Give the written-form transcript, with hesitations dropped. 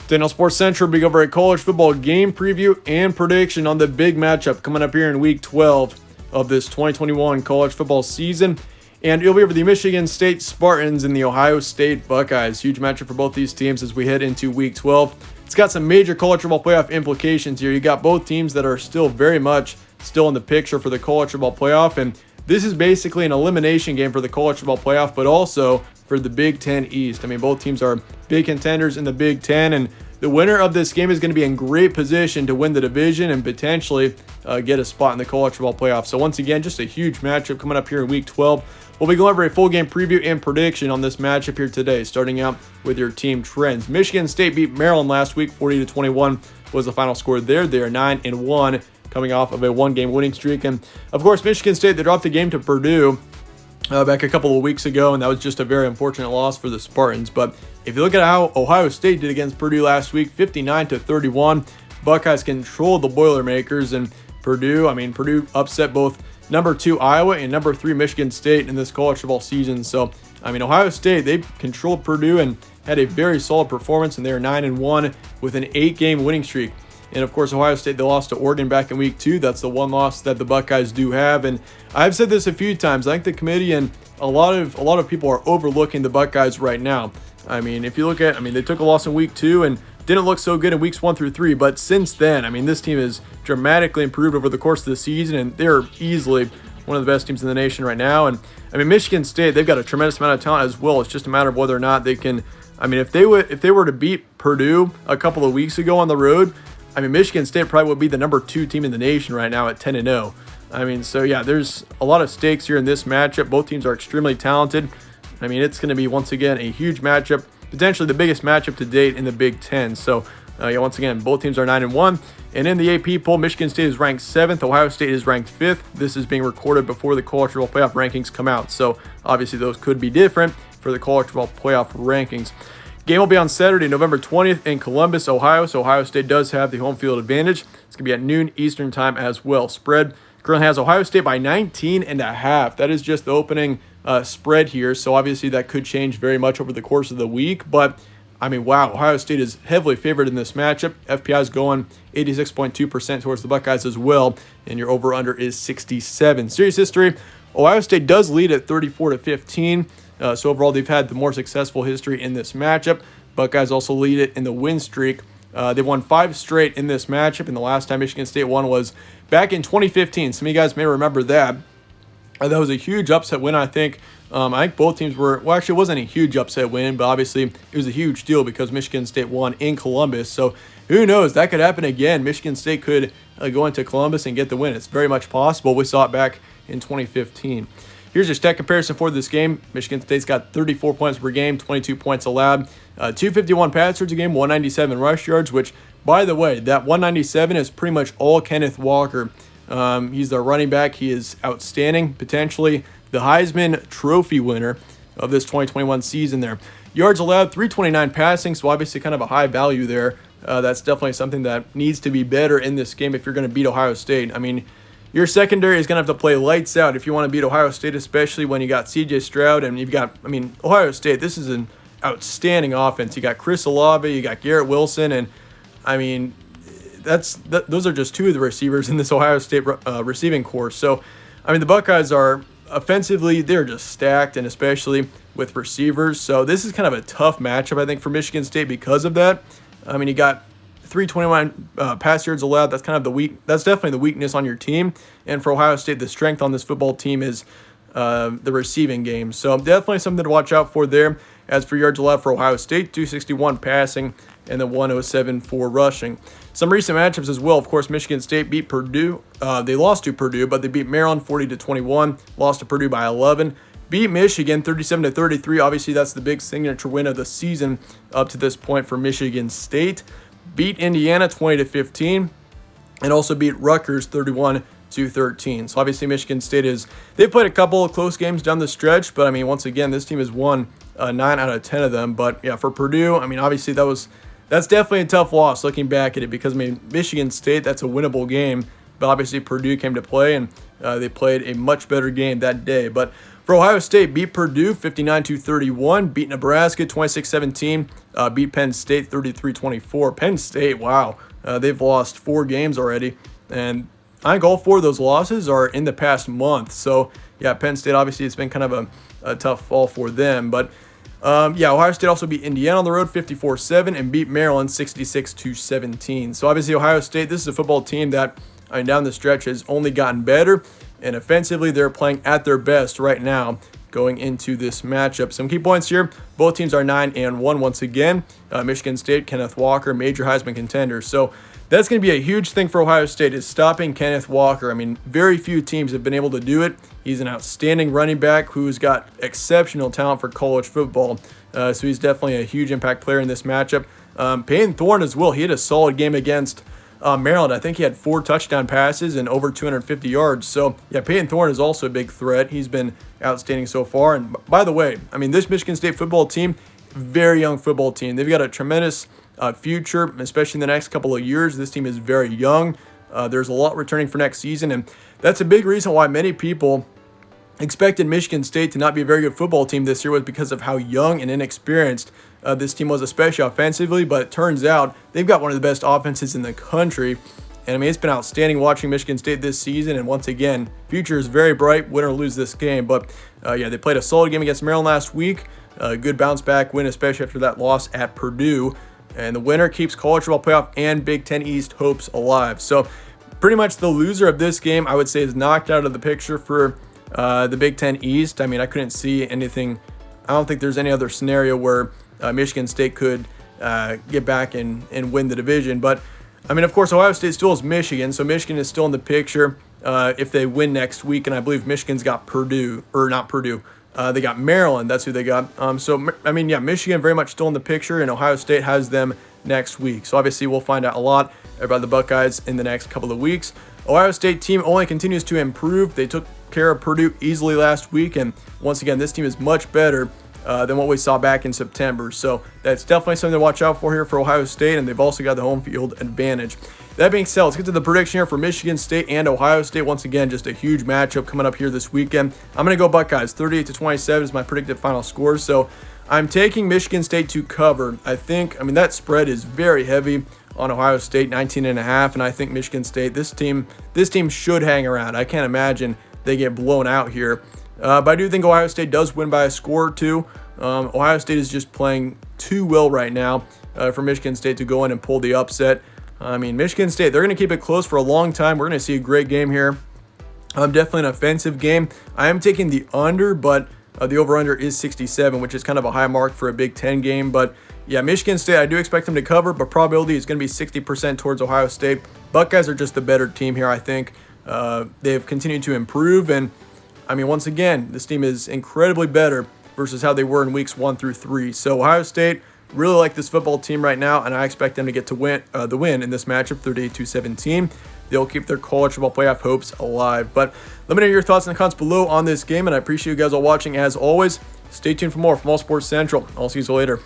Daniel Sports Central, big over a college football game preview and prediction on the big matchup coming up here in week 12 of this 2021 college football season. And it'll be over the Michigan State Spartans and the Ohio State Buckeyes. Huge matchup for both these teams as we head into week 12. It's got some major college football playoff implications here. You got both teams that are still very much still in the picture for the college football playoff. And this is basically an elimination game for the college football playoff, but also for the Big Ten East. I mean, both teams are big contenders in the Big Ten, and the winner of this game is going to be in great position to win the division and potentially get a spot in the college football playoff. So once again, just a huge matchup coming up here in week 12. We'll be going over a full game preview and prediction on this matchup here today, starting out with your team trends. Michigan State beat Maryland last week, 40-21 was the final score there. They are 9-1, coming off of a one-game winning streak. And of course, Michigan State, they dropped the game to Purdue back a couple of weeks ago, and that was just a very unfortunate loss for the Spartans. But if you look at how Ohio State did against Purdue last week, 59-31, Buckeyes controlled the Boilermakers, and Purdue upset both number 2 Iowa and number 3 Michigan State in this college football season. So, Ohio State, they controlled Purdue and had a very solid performance, and they are 9-1 with an 8-game winning streak. And of course, Ohio State, they lost to Oregon back in week 2. That's the one loss that the Buckeyes do have. And I've said this a few times. I think the committee and a lot of people are overlooking the Buckeyes right now. If you look at, they took a loss in week 2 and didn't look so good in weeks 1 through 3. But since then, this team has dramatically improved over the course of the season, and they're easily one of the best teams in the nation right now. And Michigan State, they've got a tremendous amount of talent as well. It's just a matter of whether or not they can. If they were to beat Purdue a couple of weeks ago on the road, Michigan State probably would be the number 2 team in the nation right now at 10-0. So yeah, there's a lot of stakes here in this matchup. Both teams are extremely talented. It's going to be, once again, a huge matchup, potentially the biggest matchup to date in the Big Ten. So, once again, both teams are 9-1. And in the AP poll, Michigan State is ranked 7th. Ohio State is ranked 5th. This is being recorded before the college football playoff rankings come out. So, obviously, those could be different for the college football playoff rankings. Game will be on Saturday, November 20th in Columbus, Ohio. So Ohio State does have the home field advantage. It's going to be at noon Eastern time as well. Spread currently has Ohio State by 19.5. That is just the opening spread here. So obviously that could change very much over the course of the week. But, wow, Ohio State is heavily favored in this matchup. FPI is going 86.2% towards the Buckeyes as well. And your over-under is 67. Series history, Ohio State does lead at 34-15. So overall, they've had the more successful history in this matchup. Buckeyes also lead it in the win streak. They won 5 straight in this matchup, and the last time Michigan State won was back in 2015. Some of you guys may remember that. That was a huge upset win, I think. I think both teams were, well, actually, it wasn't a huge upset win, but obviously it was a huge deal because Michigan State won in Columbus. So who knows? That could happen again. Michigan State could go into Columbus and get the win. It's very much possible. We saw it back in 2015. Here's your stat comparison for this game. Michigan State's got 34 points per game, 22 points allowed, 251 pass yards a game, 197 rush yards, which, by the way, that 197 is pretty much all Kenneth Walker. He's the running back. He is outstanding, potentially the Heisman Trophy winner of this 2021 season there. Yards allowed, 329 passing, so obviously kind of a high value there. That's definitely something that needs to be better in this game if you're going to beat Ohio State. Your secondary is going to have to play lights out if you want to beat Ohio State, especially when you got C.J. Stroud and you've got, Ohio State, this is an outstanding offense. You got Chris Olave, you got Garrett Wilson, and, those are just 2 of the receivers in this Ohio State receiving corps. So, the Buckeyes are, offensively, they're just stacked, and especially with receivers. So, this is kind of a tough matchup, I think, for Michigan State because of that. You got 329 pass yards allowed. That's kind of that's definitely the weakness on your team. And for Ohio State, the strength on this football team is the receiving game. So definitely something to watch out for there. As for yards allowed for Ohio State, 261 passing and then 107 for rushing. Some recent matchups as well. Of course, Michigan State beat Purdue. They lost to Purdue, but they beat Maryland 40-21. Lost to Purdue by 11. Beat Michigan 37-33. Obviously, that's the big signature win of the season up to this point for Michigan State. Beat Indiana 20-15, and also beat Rutgers 31-13. So obviously Michigan State they've played a couple of close games down the stretch, but once again, this team has won 9 out of 10 of them. But yeah, for Purdue, obviously that's definitely a tough loss looking back at it because Michigan State, that's a winnable game, but obviously Purdue came to play and they played a much better game that day. But For Ohio State, beat Purdue 59-31, beat Nebraska 26-17, beat Penn State 33-24. Penn State, wow, they've lost 4 games already, and I think all 4 of those losses are in the past month. So, yeah, Penn State, obviously, it's been kind of a tough fall for them. But, yeah, Ohio State also beat Indiana on the road 54-7 and beat Maryland 66-17. So, obviously, Ohio State, this is a football team that, I mean, down the stretch has only gotten better. And offensively, they're playing at their best right now going into this matchup. Some key points here. Both teams are 9-1 once again. Michigan State, Kenneth Walker, major Heisman contender. So that's going to be a huge thing for Ohio State is stopping Kenneth Walker. I mean, very few teams have been able to do it. He's an outstanding running back who's got exceptional talent for college football. So he's definitely a huge impact player in this matchup. Payton Thorne as well. He had a solid game against Maryland. I think he had 4 touchdown passes and over 250 yards. So, yeah, Payton Thorne is also a big threat. He's been outstanding so far. And by the way, I mean, this Michigan State football team, very young football team. They've got a tremendous future, especially in the next couple of years. This team is very young. There's a lot returning for next season. And that's a big reason why many people expected Michigan State to not be a very good football team this year was because of how young and inexperienced this team was, especially offensively. But it turns out they've got one of the best offenses in the country. And, I mean, it's been outstanding watching Michigan State this season. And once again, future is very bright, win or lose this game. But, yeah, they played a solid game against Maryland last week. A good bounce-back win, especially after that loss at Purdue. And the winner keeps college football playoff and Big Ten East hopes alive. So, pretty much the loser of this game, I would say, is knocked out of the picture for the Big Ten East. I mean, I couldn't see anything. I don't think there's any other scenario where Michigan State could get back and win the division. But, I mean, of course, Ohio State still is Michigan, so Michigan is still in the picture if they win next week. And I believe Michigan's got Purdue, or not Purdue. They got Maryland. That's who they got. So, I mean, yeah, Michigan very much still in the picture, and Ohio State has them next week. So, obviously, we'll find out a lot about the Buckeyes in the next couple of weeks. Ohio State team only continues to improve. They took care of Purdue easily last week, and once again, this team is much better than what we saw back in September. So that's definitely something to watch out for here for Ohio State, and they've also got the home field advantage. That being said, let's get to the prediction here for Michigan State and Ohio State. Once again, just a huge matchup coming up here this weekend. I'm going to go Buckeyes. 38-27 is my predicted final score. So I'm taking Michigan State to cover. I mean, that spread is very heavy on Ohio State, 19.5, and I think Michigan State, this team should hang around. I can't imagine they get blown out here. But I do think Ohio State does win by a score or 2. Ohio State is just playing too well right now for Michigan State to go in and pull the upset. I mean, Michigan State, they're going to keep it close for a long time. We're going to see a great game here. Definitely an offensive game. I am taking the under, but the over-under is 67, which is kind of a high mark for a Big Ten game. But, yeah, Michigan State, I do expect them to cover, but probability is going to be 60% towards Ohio State. Buckeyes are just the better team here, I think. They've continued to improve, and I mean, once again, this team is incredibly better versus how they were in weeks 1 through 3. So Ohio State, really like this football team right now, and I expect them to get to win the win in this matchup, 38-17. They'll keep their college football playoff hopes alive. But let me know your thoughts in the comments below on this game, and I appreciate you guys all watching as always. Stay tuned for more from All Sports Central. I'll see you later.